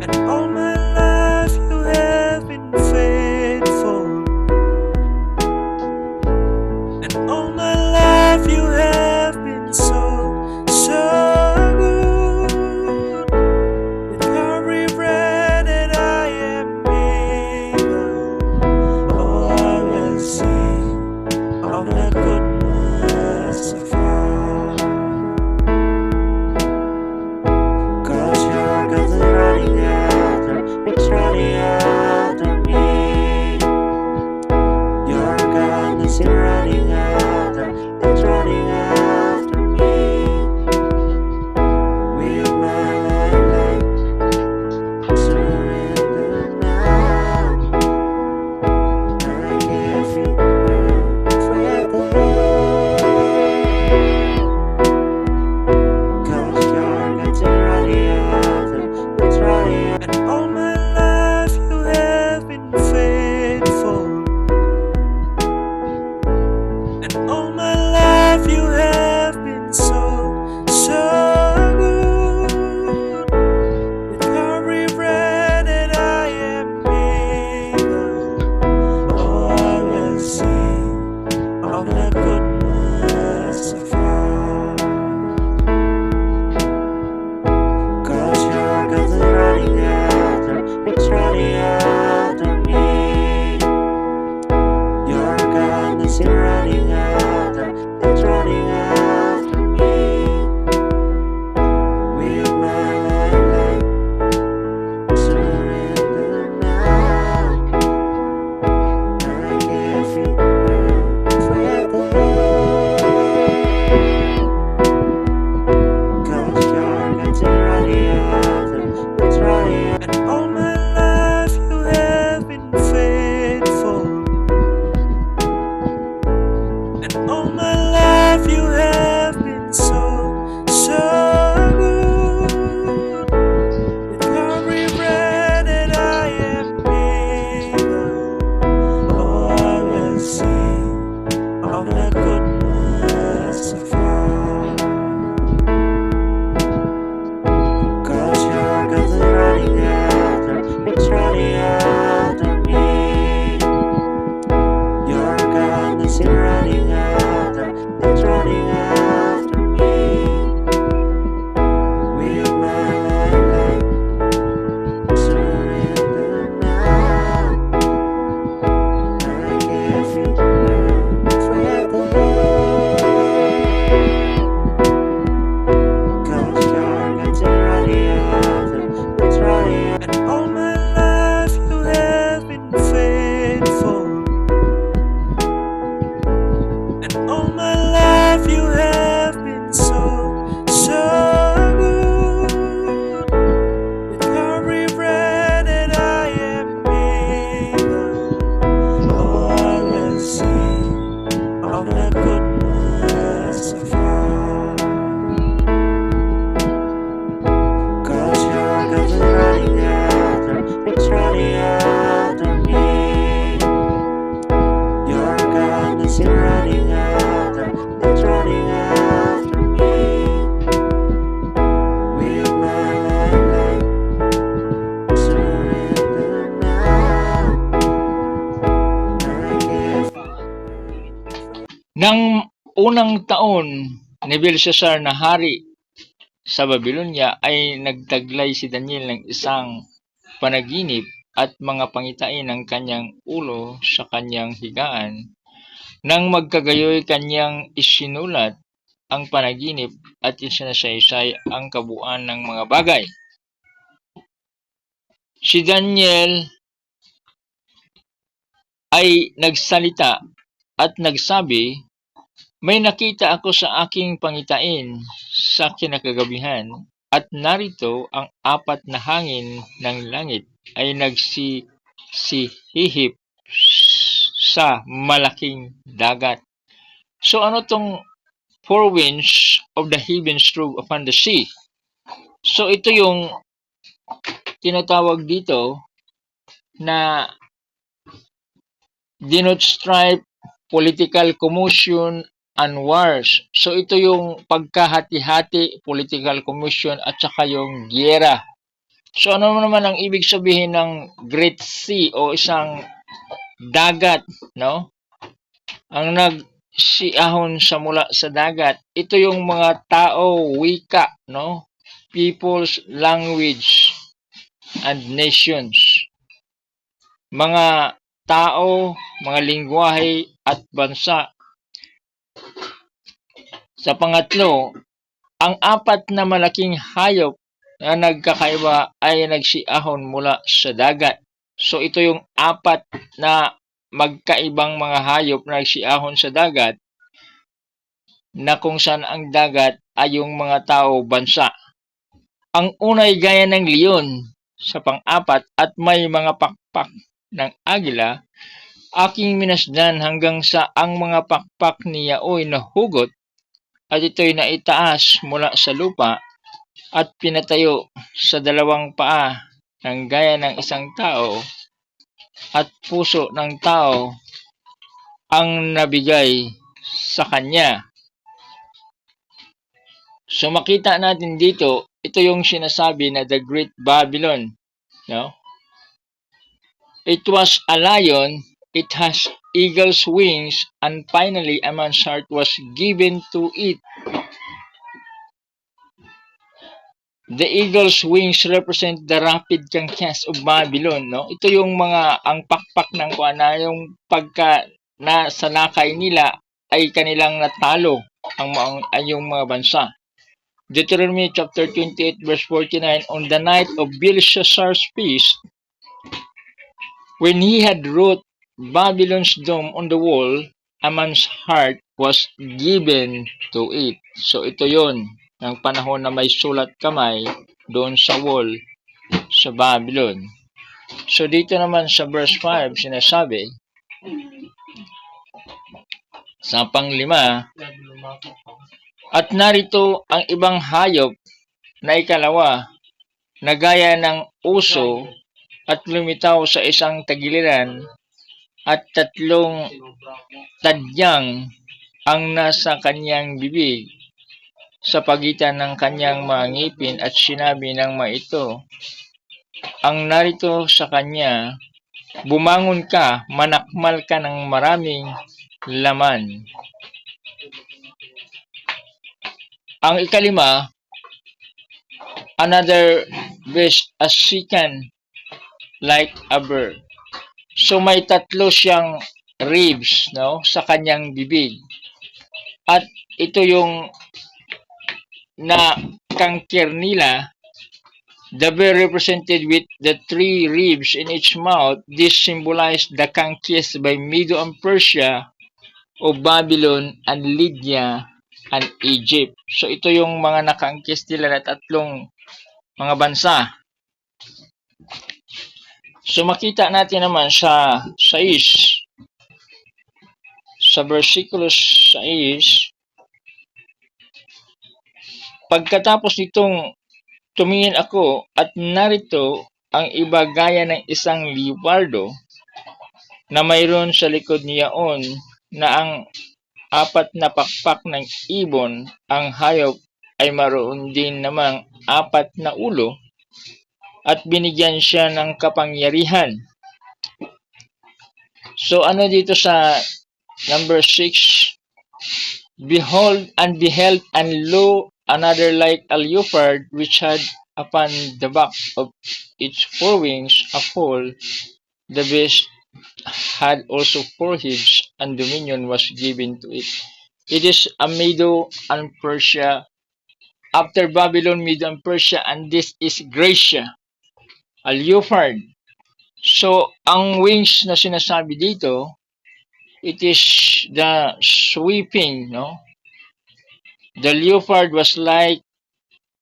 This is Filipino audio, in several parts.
And all my life you have been faithful. And all my life you have been so, so good. With every breath that I am able, oh, I will sing of the goodness of God. 'Cause your God's running after, it's running after me. Your God is running after, it's running after me. With my life, surrender now. I give you everything. 'Cause your God's running after, it's running after. And all my life you have been faithful. And all my life you have been so, so good. With every breath that I am able, oh, I will sing of the goodness of God. 'Cause your God's running after, it's running after me. Your God is running after, it's running after me. With my life, surrender now. I give you everything. 'Cause your God's running after, it's running after. And all my life you have been faithful. And all my life you have been so, so good. With every breath that I am able, oh, I will sing of the goodness of God. 'Cause your God's running after, it's running after me. Your God is running after, it's running after me. With my life, surrender now. I give you everything. 'Cause your God's running after, it's running after. And all my life you have been faithful. And all my life you have been so, so good. With every breath that I am able, oh, I will sing of the goodness of God. 'Cause your God's running after, it's running after me. Your God is running after, it's running after me. With my life, surrender now. I give. Nang unang taon ni Belshazzar na hari sa Babylonia ay nagtaglay si Daniel ng isang panaginip at mga pangitain ng kanyang ulo sa kanyang higaan. Nang magkagayoy kanyang isinulat ang panaginip at isinasaysay ang kabuuan ng mga bagay. Si Daniel ay nagsalita at nagsabi, "May nakita ako sa aking pangitain sa kinakagabihan, at narito ang apat na hangin ng langit ay nagsisihip sa malaking dagat." So ano tong four winds of the heavens through upon the sea? So ito yung tinatawag dito na denotes strife, political commotion, and wars. So ito yung pagkahati-hati, political commotion, at saka yung giyera So ano naman ang ibig sabihin ng Great Sea o isang dagat, no? Ang nagsiahon sa mula sa dagat. Ito yung mga tao, wika, no? People's language and nations. Mga tao, mga lingwahe at bansa. Sa pangatlo, ang apat na malaking hayop na nagkakaiba ay nagsiahon mula sa dagat. So ito yung apat na magkaibang mga hayop na nagsiahon sa dagat na kung saan ang dagat ay yung mga tao bansa. Ang una ay gaya ng leon sa pang-apat at may mga pakpak ng agila. Aking minasdan hanggang sa ang mga pakpak niya ay nahugot at ito'y naitaas mula sa lupa at pinatayo sa dalawang paa ng gaya ng isang tao at puso ng tao ang nabigay sa kanya. So makita natin dito, ito yung sinasabi na the Great Babylon. No? It was a lion, it has eagle's wings, and finally a man's heart was given to it. The eagle's wings represent the rapid conquest of Babylon, no? Ito yung mga ang pakpak ng kuana, yung pagka nasa lakay nila ay kanilang natalo yung mga bansa. Deuteronomy chapter 28 verse 49, on the night of Belshazzar's feast, when he had wrought Babylon's dome on the wall, a man's heart was given to it. So ito yon ng panahon na may sulat kamay doon sa wall sa Babylon. So dito naman sa verse 5 sinasabi, sa panglima, at narito ang ibang hayop na ikalawa na gaya ng uso at lumitaw sa isang tagiliran at tatlong tadyang ang nasa kanyang bibig sa pagitan ng kanyang mga ngipin at sinabi ng mga ito, ang narito sa kanya, bumangon ka, manakmal ka ng maraming laman. Ang ikalima, another beast as chicken like a bird. So may tatlo siyang ribs, no, sa kanyang bibig. At ito yung na kangkir nila, the bear represented with the 3 ribs in each mouth. This symbolized the conquest by Medo and Persia of Babylon and Lydia and Egypt. So ito yung mga nakangkis nila na tatlong mga bansa. So makita natin naman sa 6, sa versikulo 6, pagkatapos nitong tumingin ako at narito ang iba gaya ng isang leopardo na mayroon sa likod niyaon na ang apat na pakpak ng ibon, ang hayop ay maroon din namang 4 na ulo at binigyan siya ng kapangyarihan. So ano dito sa number 6? Behold and beheld and lo another like a leopard which had upon the back of its 4 wings a foal. The beast had also 4 heads, and dominion was given to it. It is a Medo and Persia. After Babylon, Medo and Persia, and this is Gracia, a leopard. So, ang wings na sinasabi dito, it is the sweeping, no? The leopard was like,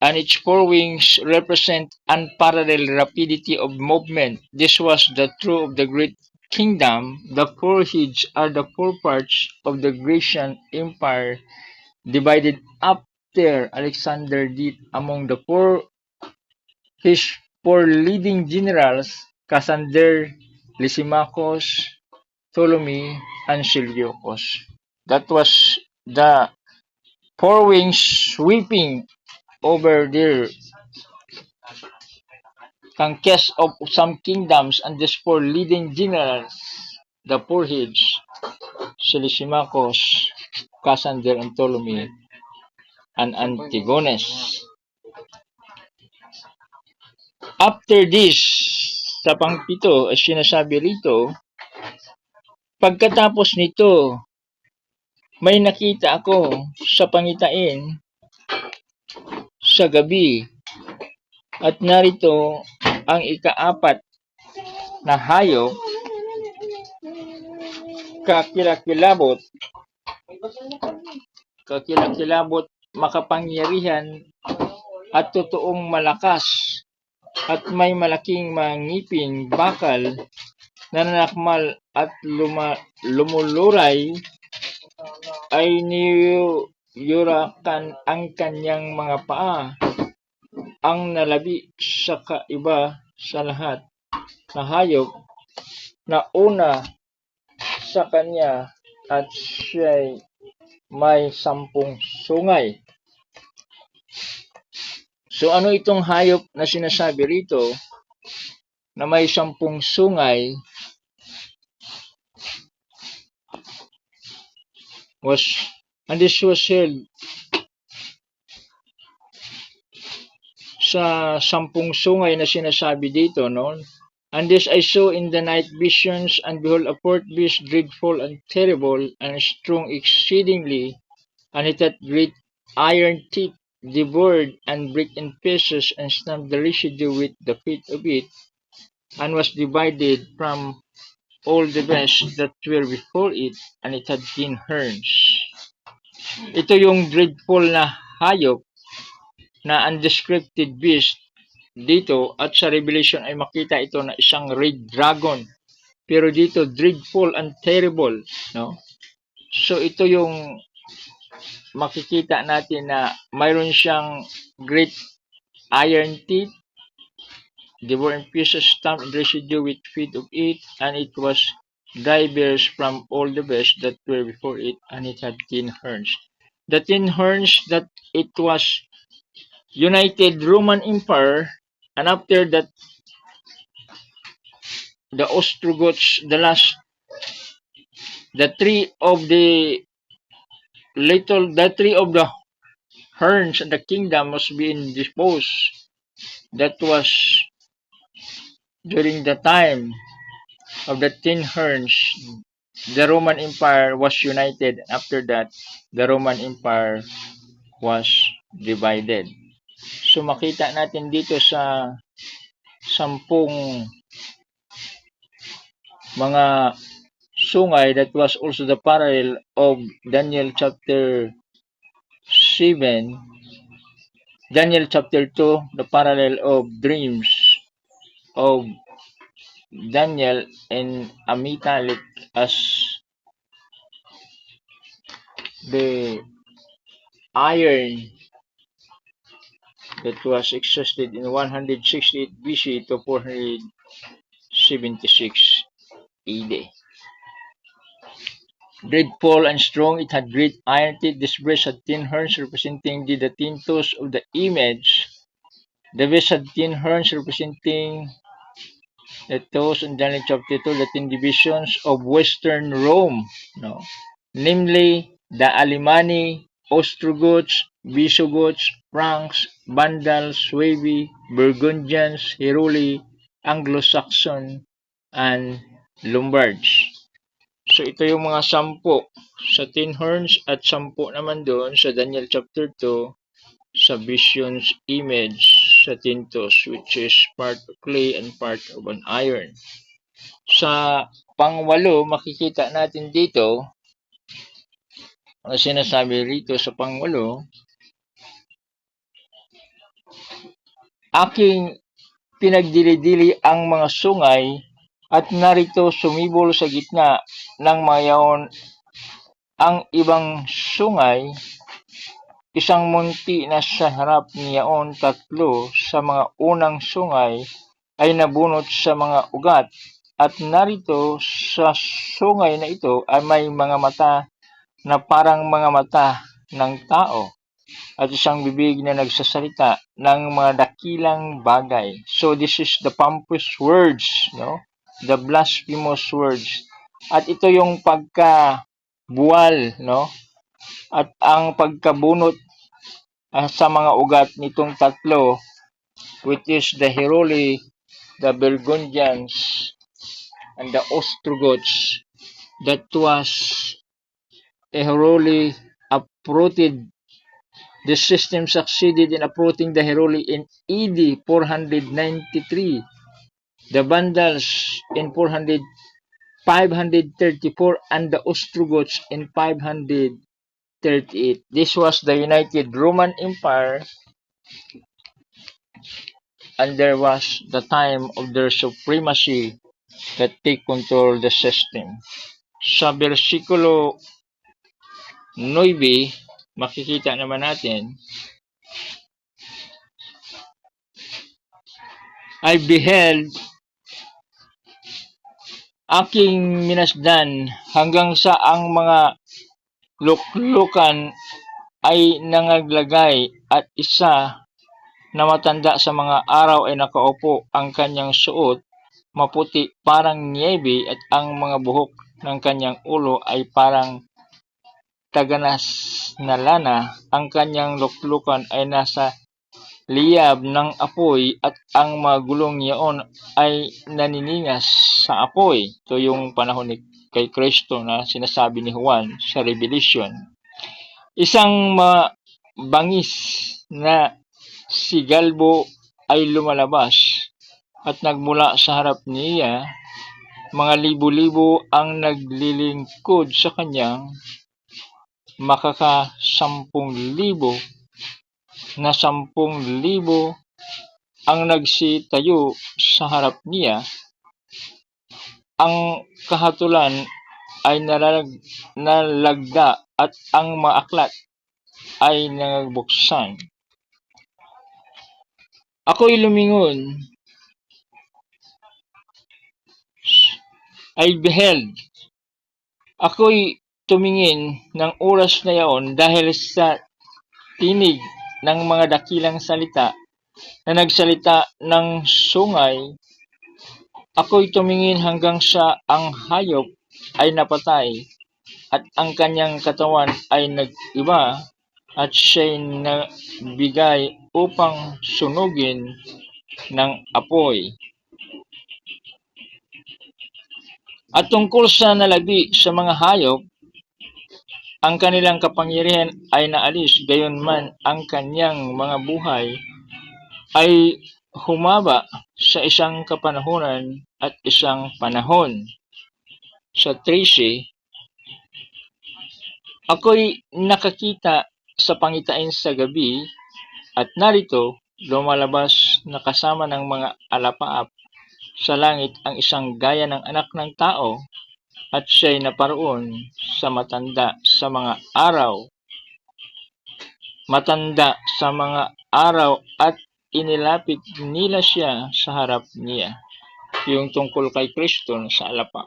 and its 4 wings represent unparalleled rapidity of movement. This was the truth of the great kingdom. The 4 heads are the 4 parts of the Grecian Empire divided after Alexander did among the his 4 leading generals, Cassander, Lysimachus, Ptolemy, and Seleucus. That was the 4 wings sweeping over there. conquest of some kingdoms, and these four leading generals, the four heads, Lysimachus, Cassander, and Ptolemy, and Antigonus. After this, sa pangpito, as sinasabi rito, pagkatapos nito, may nakita ako sa pangitain sa gabi, at narito ang ikaapat na hayop, kakilakilabot, makapangyarihan at totoong malakas, at may malaking mga ngipin, bakal, nananakmal at lumuluray, ay niyurakan ang kanyang mga paa, ang nalabi sa kaiba sa lahat na hayop na una sa kanya, at siya'y may 10 sungay. So ano itong hayop na sinasabi rito na may 10 sungay? And this was held sa 10 sungay na sinasabi dito, no? And this I saw in the night visions, and behold, a fourth beast, dreadful and terrible, and strong exceedingly, and it had great iron teeth, devoured and brake in pieces, and stamped the residue with the feet of it, and was divided from all the beasts that were before it, and it had 10 horns. Ito yung dreadful na hayop na undescripted beast dito, at sa Revelation ay makita ito na isang red dragon. Pero dito, dreadful and terrible, no? So ito yung makikita natin na mayroon siyang great iron teeth, devoured in pieces, stamped and residue with feet of it, and it was diverse from all the beasts that were before it, and it had 10 horns. The 10 horns that it was united Roman Empire, and after that the Ostrogoths, the three of the horns and the kingdom was being disposed. That was during the time of the 10 horns. The Roman Empire was united. After that, the Roman Empire was divided. So makita natin dito sa 10 mga sungay, that was also the parallel of Daniel chapter 7, Daniel chapter 2, the parallel of dreams of Daniel in Amitalik, as the iron that was existed in 168 BC to 476 AD. Dreadful and strong, it had great iron teeth. This beast had 10 horns, representing the 10 toes of the image. The beast had 10 horns, representing the toes in Daniel chapter 2, the 10 divisions of Western Rome, no? Namely, the Alemanni, Ostrogoths, Visigoths, Franks, Vandals, Suevi, Burgundians, Heruli, Anglo-Saxon, and Lombards. So ito yung mga 10 sa 10 horns, at 10 naman doon sa Daniel chapter 2 sa visions image sa 10 toes, which is part of clay and part of an iron. Sa pang-8, makikita natin dito, ang sinasabi rito sa pang-8, aking pinagdili-dili ang mga sungay, at narito sumibol sa gitna ng mga yaon ang ibang sungay, isang munti na sa harap niyaon. 3 sa mga unang sungay ay nabunot sa mga ugat, at narito sa sungay na ito ay may mga mata na parang mga mata ng tao. at isang bibig na nagsasalita ng mga dakilang bagay. So this is the pompous words, no? The blasphemous words. At ito yung pagkabuwal, no? At ang pagkabunot sa mga ugat nitong tatlo, which is the Heruli, the Burgundians, and the Ostrogoths, that was a Heruli uprooted. The system succeeded in uprooting the Heruli in AD 493, the Vandals in 534, and the Ostrogoths in 538. This was the United Roman Empire, and there was the time of their supremacy that they control the system. Sa versikulo 9, makikita naman natin, I beheld, aking minasdan hanggang sa ang mga luklukan ay nangaglagay at isa na matanda sa mga araw ay nakaupo, ang kanyang suot maputi parang niyebe at ang mga buhok ng kanyang ulo ay parang taganas na lana. Ang kanyang luklukan ay nasa liyab ng apoy at ang mga gulong niyaon ay naniningas sa apoy. Ito yung panahon ni kay Kristo na sinasabi ni Juan sa Revelation. Isang mabangis na sigalbo ay lumalabas at nagmula sa harap niya. Mga libo-libo ang naglilingkod sa kanyang, makaka 10,000 na 10,000 ang nagsitayo sa harap niya. Ang kahatulan ay nalagda at ang mga aklat ay nagbuksan. Ako'y lumingon, I beheld. Ako'y tumingin ng oras na yaon dahil sa tinig ng mga dakilang salita na nagsalita ng sungay. Ako'y tumingin hanggang sa ang hayop ay napatay at ang kanyang katawan ay nag-iba at siya'y nabigay upang sunugin ng apoy. At tungkol sa nalabi sa mga hayop, ang kanilang kapangyarihan ay naalis, gayunman ang kanyang mga buhay ay humaba sa isang kapanahunan at isang panahon. Sa 13, ako'y nakakita sa pangitain sa gabi at narito lumalabas na kasama ng mga alapaap sa langit ang isang gaya ng anak ng tao at siya'y naparoon sa matanda sa mga araw. Matanda sa mga araw at inilapit nila siya sa harap niya. Yung tungkol kay Kristo sa alapa.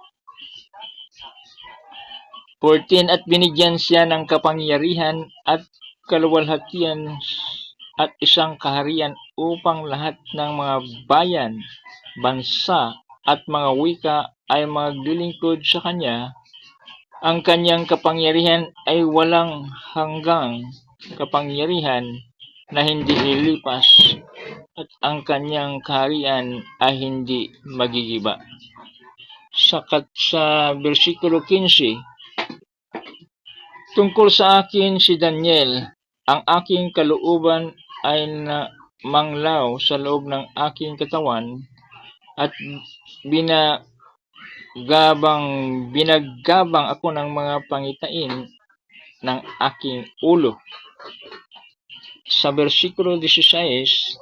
14, at binigyan siya ng kapangyarihan at kaluwalhatian at isang kaharian upang lahat ng mga bayan, bansa at mga wika ay maglilingkod sa kanya. Ang kanyang kapangyarihan ay walang hanggang kapangyarihan na hindi lilipas at ang kanyang kaharian ay hindi magigiba. Sakat sa versikulo 15, tungkol sa akin si Daniel, ang aking kalooban ay manglaw sa loob ng aking katawan at binaggabang ako ng mga pangitain ng aking ulo. Sa versikulo 16,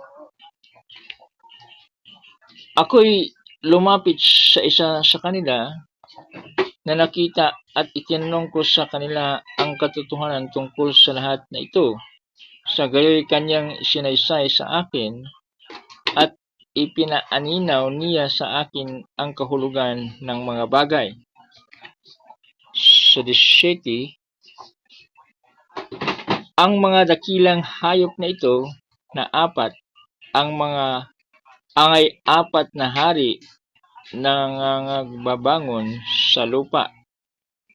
ako'y lumapit sa isa sa kanila na nakita at itinanong ko sa kanila ang katotohanan tungkol sa lahat na ito. Sa gayoy kanyang sinaysay sa akin at ipinaaninaw niya sa akin ang kahulugan ng mga bagay. Sa 17, Ang mga dakilang hayop na ito na apat, ay apat na hari na nangangagbabangon sa lupa.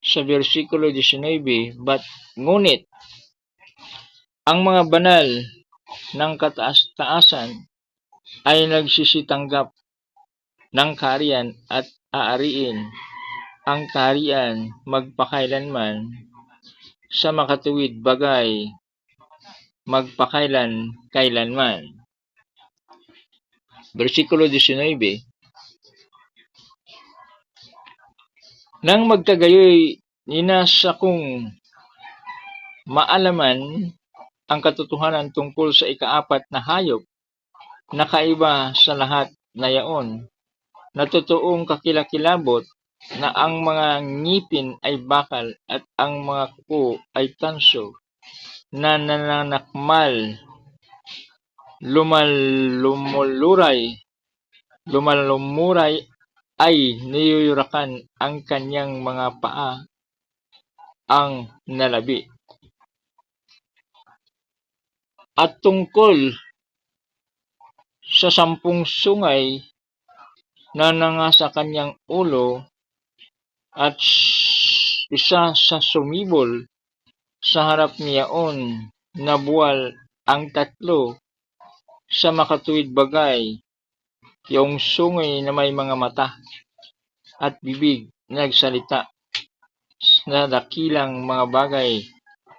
Sa versikulo 19, ngunit ang mga banal ng kataas-taasan ay nagsisitanggap ng kaharian at aariin ang kaharian magpakailanman sa makatuwid bagay magpakailan-kailanman. Versikulo 19. Nang magkagayoy ninasa kong maalaman ang katotohanan tungkol sa ikaapat na hayop na kaiba sa lahat na yaon, na totoong kakilakilabot na ang mga ngipin ay bakal at ang mga kuko ay tanso, na nananakmal, lumalumuray ay niyuyurakan ang kanyang mga paa ang nalabi. At tungkol sa 10 sungay na nangasa kanyang ulo at isa sa sumibol sa harap niyaon na buwal ang 3 sa makatuwid bagay, yung sungay na may mga mata at bibig nagsalita na dakilang mga bagay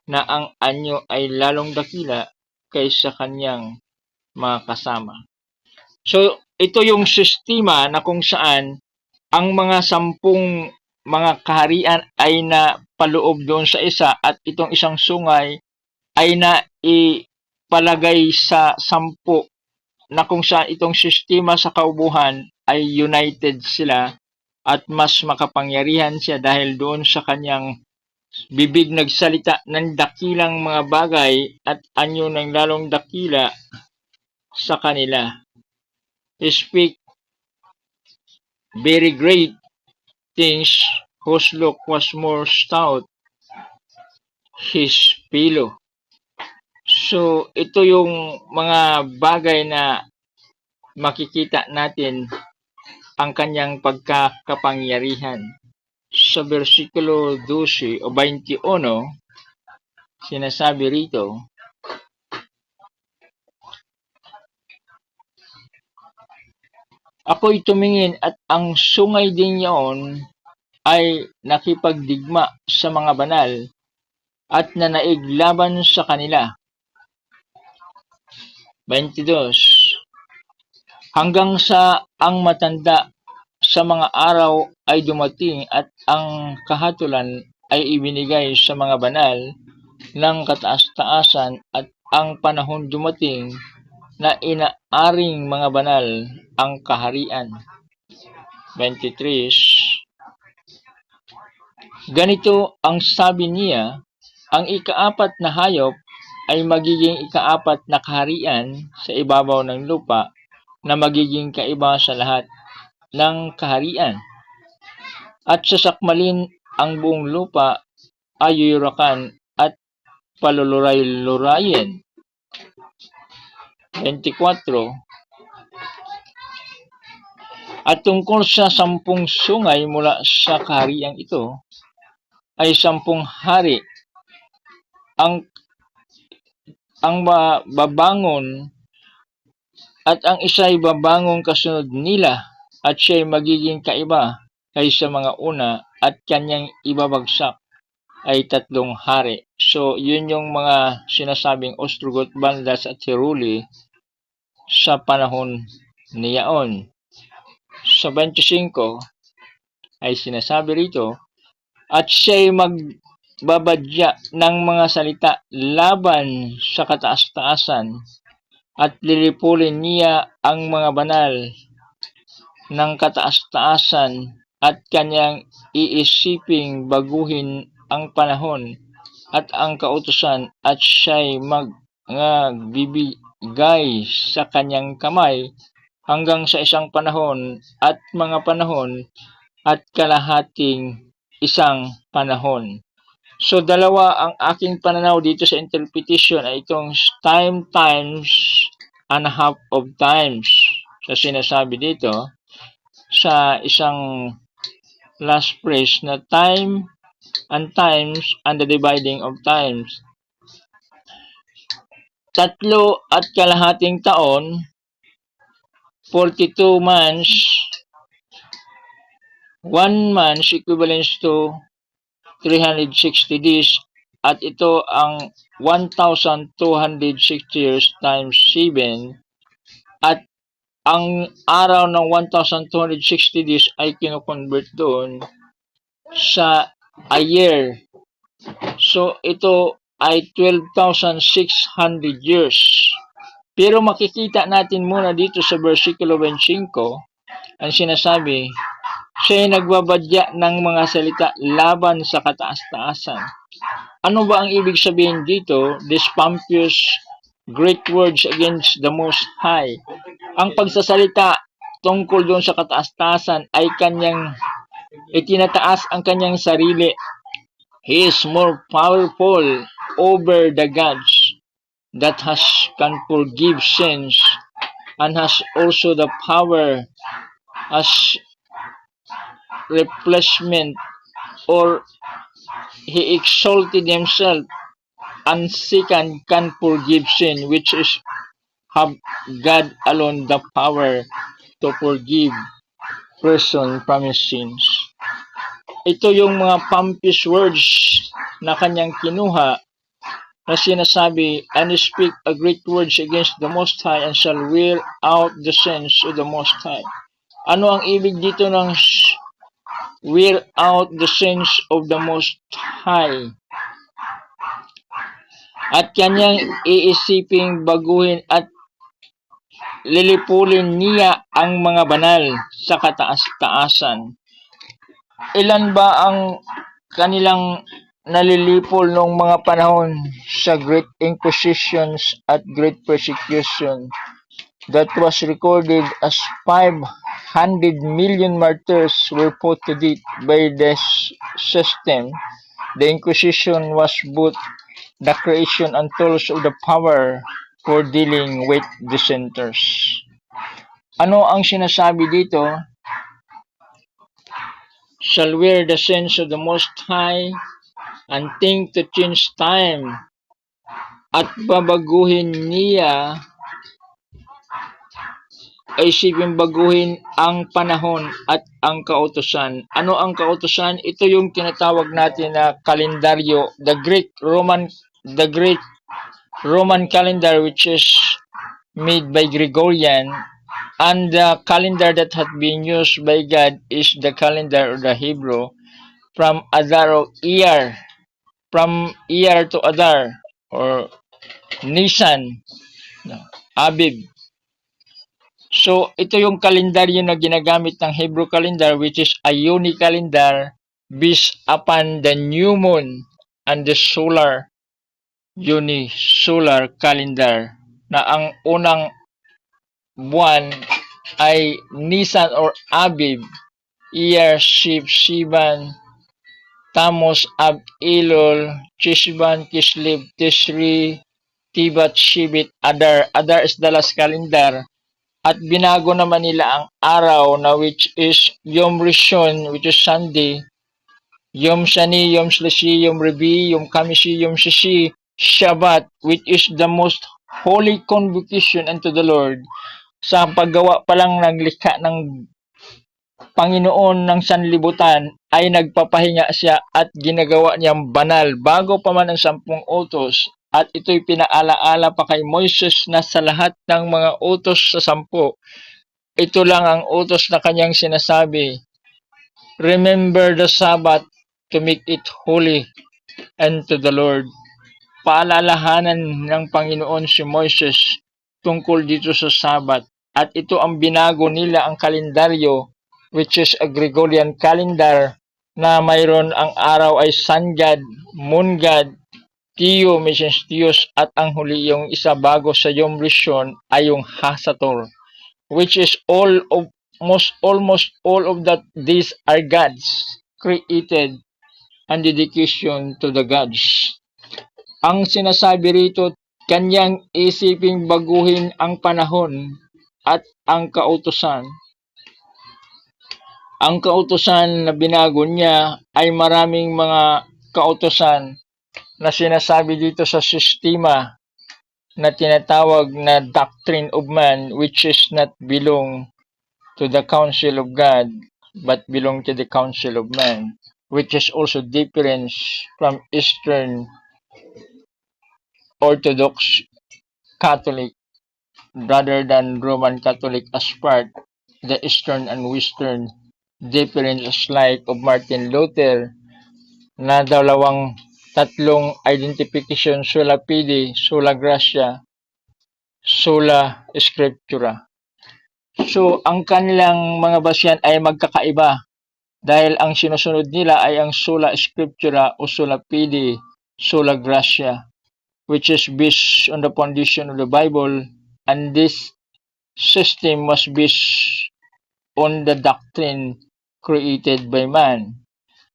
na ang anyo ay lalong dakila kaysa kanyang mga kasama. So, ito yung sistema na kung saan ang mga 10 mga kaharian ay napaloob doon sa isa at itong isang sungay ay naipalagay sa 10 na kung saan itong sistema sa kaubuhan ay united sila at mas makapangyarihan siya dahil doon sa kanyang bibig nagsalita ng dakilang mga bagay at anyo ng lalong dakila sa kanila. Speak very great things, whose look was more stout his pillow. So, ito yung mga bagay na makikita natin ang kanyang pagkakapangyarihan. Sa versikulo 12 o 21, sinasabi rito, ako'y tumingin at ang sungay din yaon ay nakipagdigma sa mga banal at nanaig laban sa kanila. 22. Hanggang sa ang matanda sa mga araw ay dumating at ang kahatulan ay ibinigay sa mga banal ng kataas-taasan at ang panahon dumating na inaaring mga banal ang kaharian. 23. Ganito ang sabi niya, ang ikaapat na hayop ay magiging ikaapat na kaharian sa ibabaw ng lupa na magiging kaiba sa lahat ng kaharian. At sasakmalin ang buong lupa ay yuyurakan at paluluray-lurayin. 24. At tungkol sa 10 sungay mula sa kahariang ito, ay 10 hari ang babangon at ang isa'y babangon kasunod nila at siya'y magiging kaiba kaysa mga una at kanyang ibabagsak ay 3 hari. So, yun yung mga sinasabing Ostrogoth, Bandas at Heruli sa panahon niyaon. Sa 25 ay sinasabi rito, at siya'y magbabadya ng mga salita laban sa kataas-taasan at lilipulin niya ang mga banal ng kataas-taasan at kanyang iisiping baguhin ang panahon at ang kautusan at siya'y magbibigay sa kanyang kamay hanggang sa isang panahon at mga panahon at kalahating isang panahon. So, dalawa ang aking pananaw dito sa interpretation ay itong time times and a half of times sa sinasabi dito sa isang last phrase na time and times and the dividing of times. 3.5 taon, 42 months, 1 month equivalents to 360 days at ito ang 1,260 years times 7 at ang araw ng 1,260 days ay kino-convert doon sa a year. So ito ay 12,600 years. Pero makikita natin muna dito sa versikulo 25 ang sinasabi, siya ay nagbabadya ng mga salita laban sa kataas-taasan. Ano ba ang ibig sabihin dito? These pompous great words against the Most High. Ang pagsasalita tungkol doon sa kataas-taasan ay kanyang itinataas ang kanyang sarili. He is more powerful over the gods that can forgive sins and has also the power as replacement, or he exalted himself and second can forgive sin, which is have God alone the power to forgive person from his sins. Ito yung mga pompous words na kanyang kinuha na sinasabi, and speak a great words against the Most High and shall wear out the sins of the Most High. Ano ang ibig dito ng wear out the sins of the Most High? At kanyang iisiping baguhin at lilipulin niya ang mga banal sa kataas-taasan. Ilan ba ang kanilang nalilipol noong mga panahon sa Great Inquisitions at Great Persecution that was recorded as 500 million martyrs were put to death by this system. The Inquisition was both the creation and tools of the power for dealing with dissenters. Ano ang sinasabi dito? Shall wear the sins of the Most High and think to change time at babaguhin niya ay isipin baguhin ang panahon at ang kautusan. Ano ang kautusan? Ito yung tinatawag natin na kalendaryo, the Greek Roman calendar, which is made by Gregorian, and the calendar that had been used by God is the calendar of the Hebrew from Adar year, from year to Adar, or Nisan, Abib. So, ito yung kalendaryo na ginagamit ng Hebrew calendar, which is a unique calendar based upon the new moon and the unisolar calendar, na ang unang buwan ay Nisan or Abib, year Sivan, Tammuz, Ab, Elul, Chisvan, Kislev, Tisri, Tibat, Shibit, Adar. Adar is the last calendar. At binago naman nila ang araw na which is Yom Rishon, which is Sunday, Yom Shani, Yom Shlishi, Yom Revi, Yom Kamishi, Yom Shishi, Shabbat, which is the most holy convocation unto the Lord. Sa paggawa pa lang ng likha ng Panginoon ng sanlibutan ay nagpapahinga siya at ginagawa niyang banal bago pa man ang 10 utos, at ito'y pinaalaala pa kay Moises na sa lahat ng mga utos sa 10, ito lang ang utos na kanyang sinasabi, remember the Sabbath to make it holy unto the Lord. Paalalahanan ng Panginoon si Moises tungkol dito sa Sabbath, at ito ang binago nila ang kalendaryo, which is a Gregorian calendar, na mayroon ang araw ay Sun God, Moon God, Tio, Mesias Dios, at ang huli yung isa bago sa Yom Rishon ay yung Hasator, which is almost all of that these are God's created and dedication to the gods. Ang sinasabi rito, kanyang isiping baguhin ang panahon at ang kautusan. Ang kautusan na binago niya ay maraming mga kautusan na sinasabi dito sa sistema na tinatawag na doctrine of man, which is not belong to the counsel of God but belong to the counsel of man, which is also different from Eastern Orthodox Catholic rather than Roman Catholic as part the Eastern and Western difference like of Martin Luther na tatlong identification sola fide, sola gratia, sola scriptura. So, ang kanilang mga basyan ay magkakaiba dahil ang sinusunod nila ay ang sola scriptura o sola fide, sola gratia, which is based on the foundation of the Bible, and this system was based on the doctrine created by man.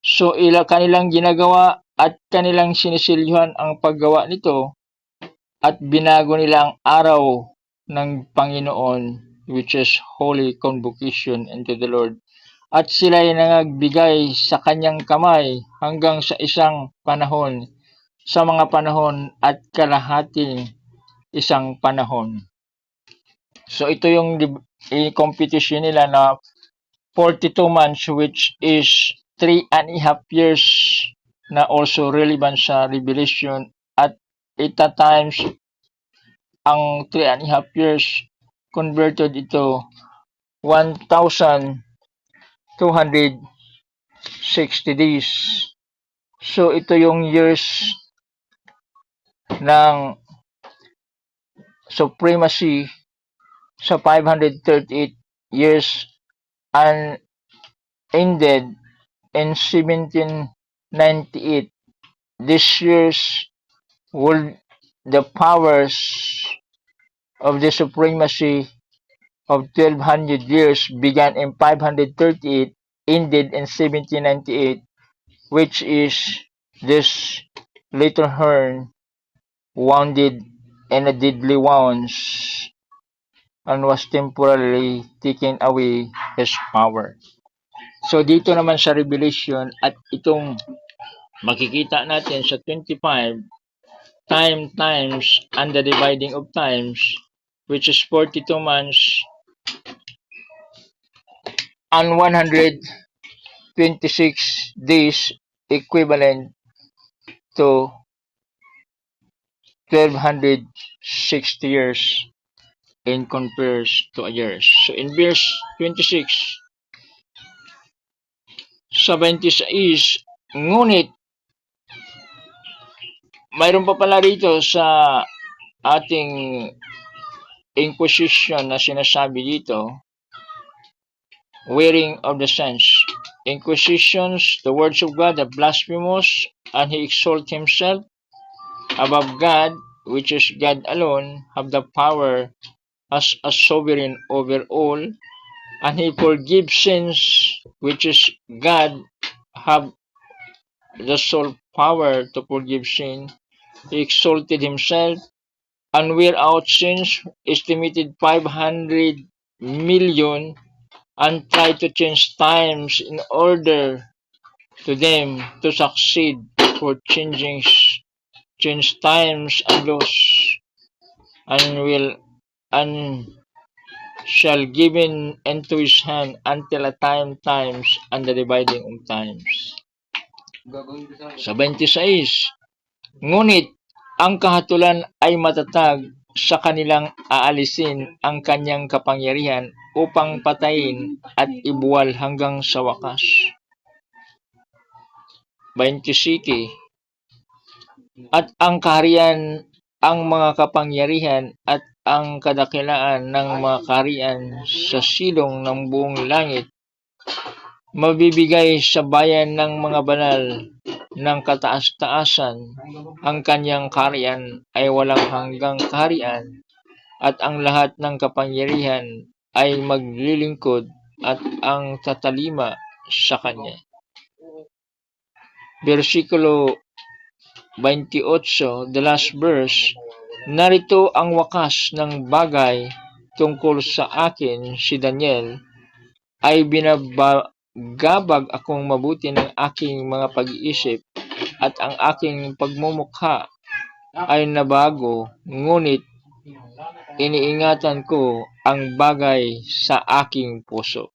So, kanilang ginagawa at kanilang sinisilyuhan ang paggawa nito at binago nila ang araw ng Panginoon, which is Holy Convocation into the Lord. At sila ay nangagbigay sa kanyang kamay hanggang sa isang panahon, sa mga panahon at kalahating isang panahon. So ito yung competition nila na 42 months, which is 3.5 years na also relevant sa Revelation, at 8 times ang 3.5 years converted ito 1,260 days. So ito yung years ng supremacy sa 538 years and ended in 1798. This years will the powers of the supremacy of 1200 years began in 538, ended in 1798, which is this little horn wounded in a deadly wounds and was temporarily taken away his power. So dito naman sa Revelation at itong makikita natin sa 25 times and the dividing of times, which is 42 months and 126 days, equivalent to 1260 years in compares to a years. So in verse 26, sa 26, ngunit mayroon pa pala rito sa ating Inquisition na sinasabi dito, wearing of the saints. Inquisitions, the words of God are blasphemous, and he exalts himself above God, which is God alone, have the power as a sovereign over all, and he forgives sins, which is God have the sole power to forgive sin. He exalted himself and wear out sins, estimated 500 million, and try to change times in order to them to succeed for change times and laws, and shall given into his hand until a times and the dividing of times. Sa 26, ngunit ang kahatulan ay matatag, sa kanilang aalisin ang kanyang kapangyarihan upang patayin at ibuwal hanggang sa wakas. 27, at ang kaharian, ang mga kapangyarihan at ang kadakilaan ng mga kaharian sa silong ng buong langit mabibigay sa bayan ng mga banal ng kataas-taasan. Ang kanyang kaharian ay walang hanggang kaharian, at ang lahat ng kapangyarihan ay maglilingkod at ang tatalima sa kanya. versikulo 28, the last verse, narito ang wakas ng bagay tungkol sa akin, si Daniel, ay binabagabag akong mabuti ng aking mga pag-iisip at ang aking pagmumukha ay nabago, ngunit iniingatan ko ang bagay sa aking puso.